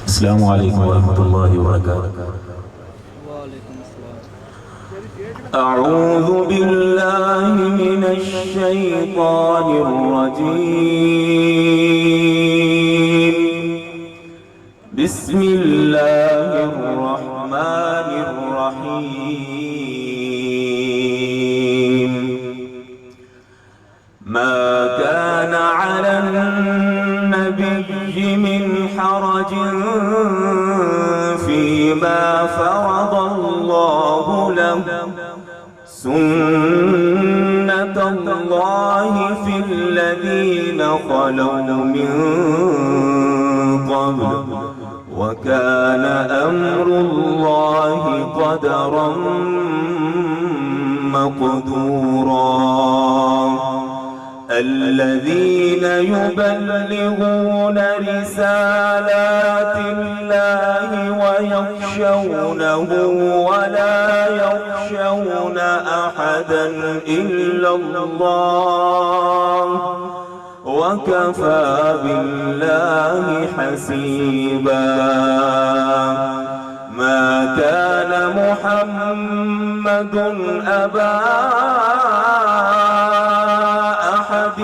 السلام عليكم ورحمة الله وبركاته. وعليكم السلام. أعوذ بالله من الشيطان الرجيم. بسم الله الرحمن الرحيم. ما كان على النبي من حرج فيما فرض الله له، سنة الله في الذين خلوا من قبل، وكان أمر الله قدرا مقدورا. الذين يبلغون رسالات الله ويخشونه ولا يخشون أحدا إلا الله، وكفى بالله حسيبا. ما كان محمد أبا أحد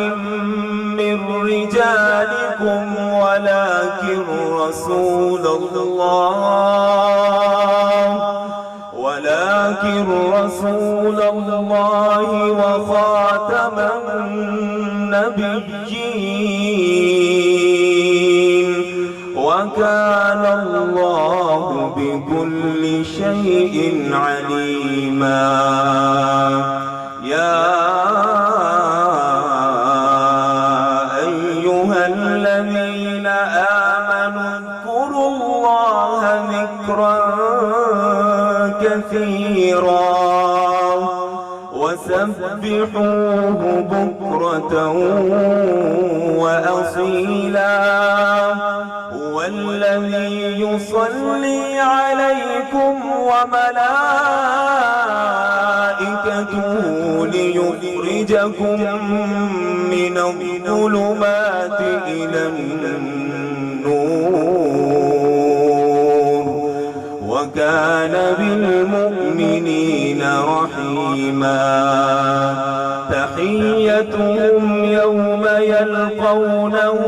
من رجالكم ولكن رسول الله وخاتم النبيين، وكان الله بكل شيء عليما. يا أيها الذين آمنوا اذكروا الله ذكرا كثيرا وسبحوه بكرة وأصيلا. هو الذي يصلي عليكم وملائكته ليخرجكم من الظلمات إلى النور، وكان بالمؤمنين رحيما. تحيتهم يوم يلقونه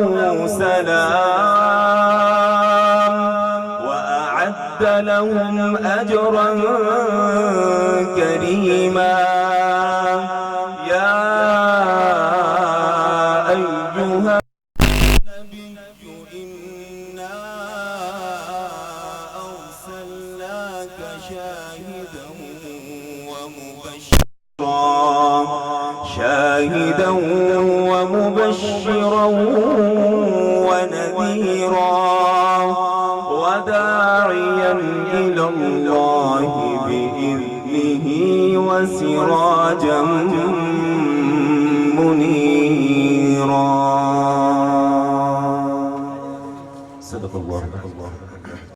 سلام، وأعد لهم أجرا كريما. يا أيها النبي إنا أرسلناك شاهدا ومبشرا ونذيرا وداعيا إلى الله بإذنه وسراجا